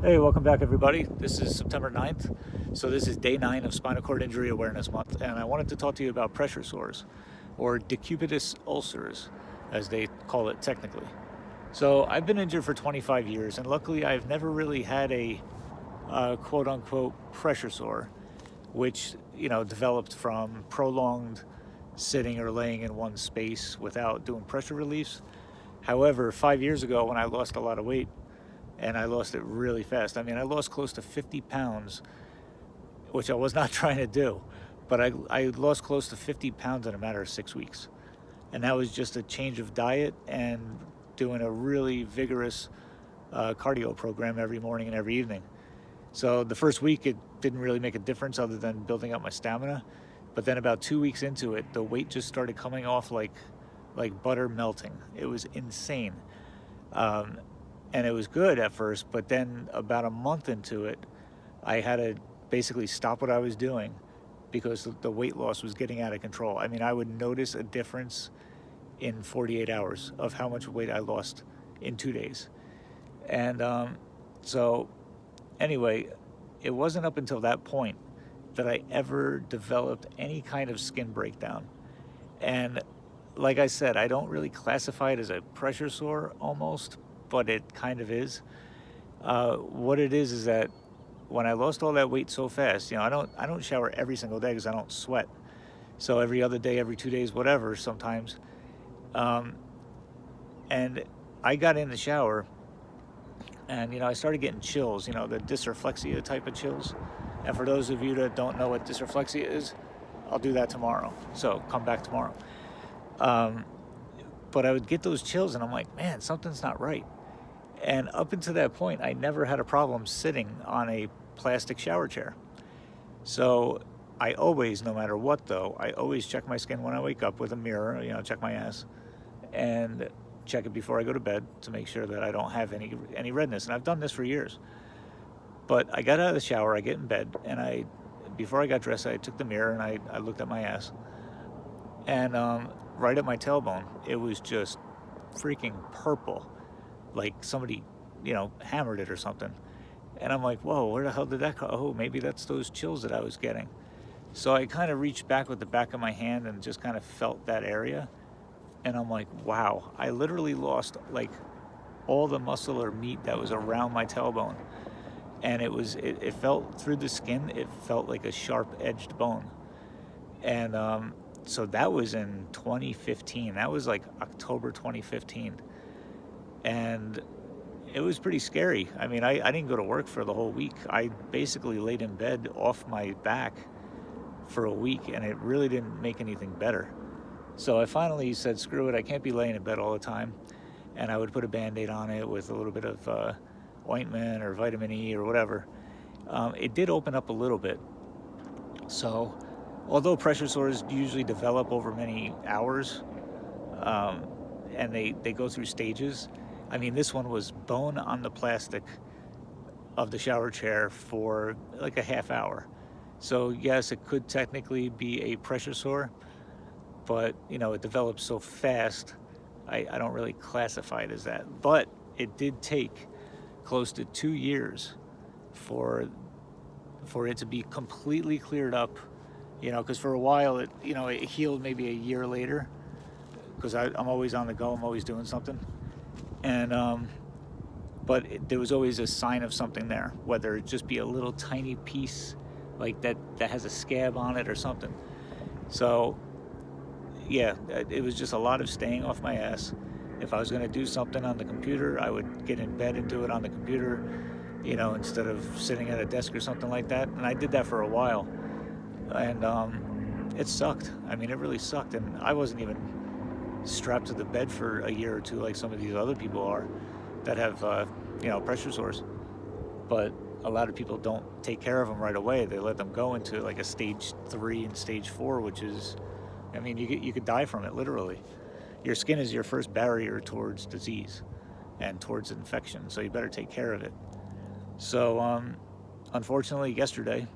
Hey, welcome back everybody. This is September 9th. So this is day 9 of Spinal Cord Injury Awareness Month, and I wanted to talk to you about pressure sores, or decubitus ulcers, as they call it technically. So I've been injured for 25 years, and luckily I've never really had a quote-unquote pressure sore, which, developed from prolonged sitting or laying in one space without doing pressure reliefs. However, 5 years ago when I lost a lot of weight, and I lost it really fast. I mean, I lost close to 50 pounds, which I was not trying to do, but I lost close to 50 pounds in a matter of 6 weeks. And that was just a change of diet and doing a really vigorous cardio program every morning and every evening. So the first week, it didn't really make a difference other than building up my stamina. But then about 2 weeks into it, the weight just started coming off like butter melting. It was insane. Um, and it was good at first, but then about a month into it, I had to basically stop what I was doing because the weight loss was getting out of control. I mean, I would notice a difference in 48 hours of how much weight I lost in 2 days. And so, anyway, it wasn't up until that point that I ever developed any kind of skin breakdown. And like I said, I don't really classify it as a pressure sore almost, but it kind of is. What it is that when I lost all that weight so fast, I don't shower every single day because I don't sweat. So every other day, every 2 days, whatever, sometimes. Um, and I got in the shower, and I started getting chills. The dysreflexia type of chills. And for those of you that don't know what dysreflexia is, I'll do that tomorrow. So come back tomorrow. Um, but I would get those chills, and I'm like, man, something's not right. And up until that point, I never had a problem sitting on a plastic shower chair. So I always, no matter what though, I always check my skin when I wake up with a mirror, check my ass, and check it before I go to bed to make sure that I don't have any redness. And I've done this for years. But I got out of the shower, I get in bed, and before I got dressed, I took the mirror and I looked at my ass. And right at my tailbone, it was just freaking purple, like somebody, hammered it or something. And I'm like, whoa, where the hell did that go? Oh, maybe that's those chills that I was getting. So I kind of reached back with the back of my hand and just kind of felt that area. And I'm like, wow, I literally lost like all the muscle or meat that was around my tailbone. And it felt through the skin, it felt like a sharp edged bone. And so that was in 2015. That was like October 2015. And it was pretty scary. I mean, I didn't go to work for the whole week. I basically laid in bed off my back for a week, and it really didn't make anything better. So I finally said, screw it, I can't be laying in bed all the time. And I would put a Band-Aid on it with a little bit of ointment or vitamin E or whatever. It did open up a little bit. So although pressure sores usually develop over many hours, and they go through stages, I mean, this one was bone on the plastic of the shower chair for like a half hour. So yes, it could technically be a pressure sore, but it develops so fast, I don't really classify it as that. But it did take close to 2 years for it to be completely cleared up, because for a while it healed maybe a year later, because I'm always on the go, I'm always doing something. And but there was always a sign of something there, whether it just be a little tiny piece like that has a scab on it or something. So yeah, it was just a lot of staying off my ass. If I was going to do something on the computer, I would get in bed and do it on the computer, instead of sitting at a desk or something like that. And I did that for a while, and it sucked. I mean, it really sucked. And I wasn't even strapped to the bed for a year or two like some of these other people are that have pressure sores. But a lot of people don't take care of them right away. They let them go into like a stage 3 and stage 4, which is, I mean, you could die from it, literally. Your skin is your first barrier towards disease and towards infection, so you better take care of it. So unfortunately, yesterday,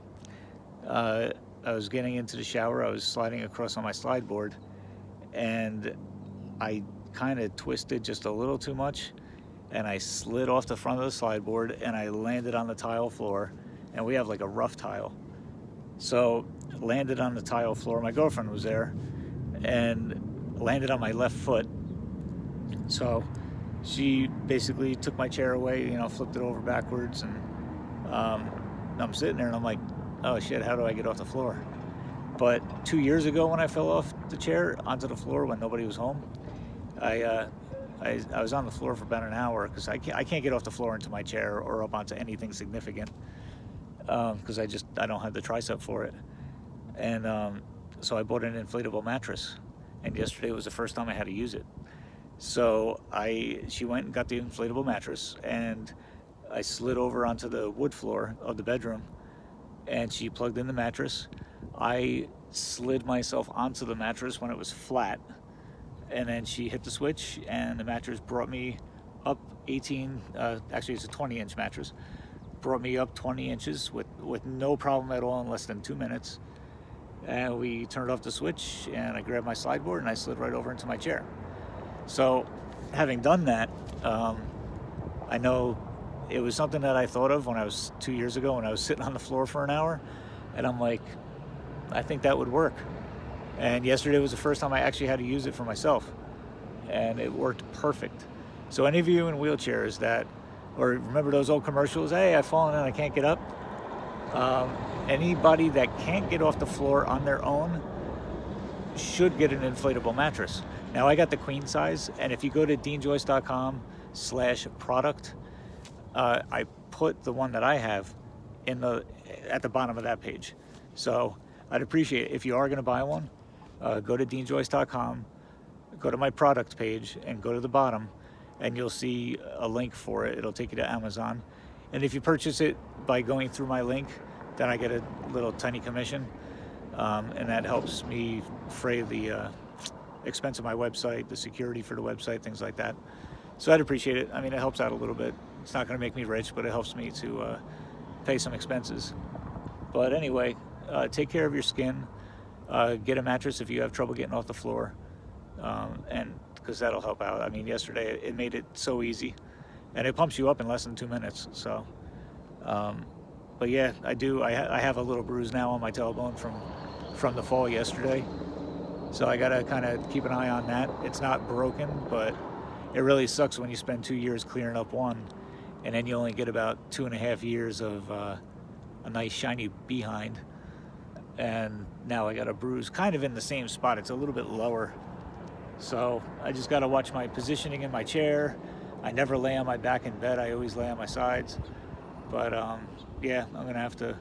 I was getting into the shower, I was sliding across on my slide board, and I kind of twisted just a little too much, and I slid off the front of the slide board and I landed on the tile floor, and we have like a rough tile. So landed on the tile floor. My girlfriend was there and landed on my left foot. So she basically took my chair away, you know, flipped it over backwards, and I'm sitting there and I'm like, oh shit, how do I get off the floor? But 2 years ago when I fell off the chair onto the floor when nobody was home, I was on the floor for about an hour because I can't get off the floor into my chair or up onto anything significant because I don't have the tricep for it. And so I bought an inflatable mattress, and yesterday was the first time I had to use it. So she went and got the inflatable mattress, and I slid over onto the wood floor of the bedroom, and she plugged in the mattress. I slid myself onto the mattress when it was flat, and then she hit the switch, and the mattress brought me up 18, actually it's a 20-inch mattress, brought me up 20 inches with no problem at all in less than 2 minutes. And we turned off the switch, and I grabbed my slide board and I slid right over into my chair. So having done that, I know it was something that I thought of when I was 2 years ago when I was sitting on the floor for an hour, and I'm like, I think that would work. And yesterday was the first time I actually had to use it for myself, and it worked perfect. So any of you in wheelchairs or remember those old commercials, hey, I've fallen and I can't get up? Anybody that can't get off the floor on their own should get an inflatable mattress. Now I got the queen size, and if you go to deanjoyce.com/product, I put the one that I have at the bottom of that page. So I'd appreciate it if you are going to buy one. Go to deanjoyce.com, go to my product page, and go to the bottom, and you'll see a link for it. It'll take you to Amazon. And if you purchase it by going through my link, then I get a little tiny commission, and that helps me fray the expense of my website, the security for the website, things like that. So I'd appreciate it. I mean, it helps out a little bit. It's not going to make me rich, but it helps me to pay some expenses. But anyway, take care of your skin. Get a mattress if you have trouble getting off the floor, and because that'll help out. I mean, yesterday it made it so easy, and it pumps you up in less than 2 minutes. So, but yeah, I have a little bruise now on my tailbone from the fall yesterday. So I gotta kind of keep an eye on that. It's not broken, but it really sucks when you spend 2 years clearing up one, and then you only get about 2.5 years of a nice shiny behind. And now I got a bruise kind of in the same spot. It's a little bit lower. So I just got to watch my positioning in my chair. I never lay on my back in bed. I always lay on my sides. But yeah, I'm going to have to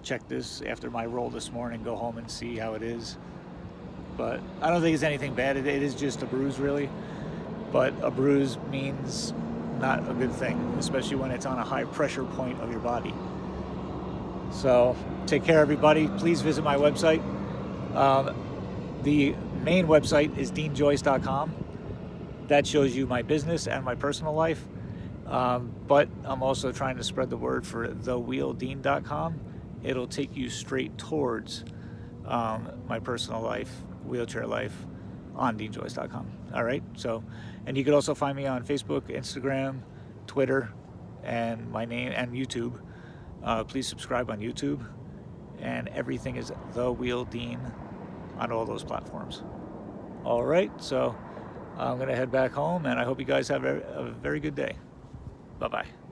check this after my roll this morning, go home and see how it is. But I don't think it's anything bad. It is just a bruise, really. But a bruise means not a good thing, especially when it's on a high pressure point of your body. So take care, everybody. Please visit my website. The main website is deanjoyce.com. That shows you my business and my personal life. But I'm also trying to spread the word for thewheeldean.com. It'll take you straight towards my personal life, wheelchair life, on deanjoyce.com. All right. So, and you can also find me on Facebook, Instagram, Twitter, and my name, and YouTube. Please subscribe on YouTube, and everything is The Wheel Dean on all those platforms. All right, so I'm going to head back home, and I hope you guys have a very good day. Bye-bye.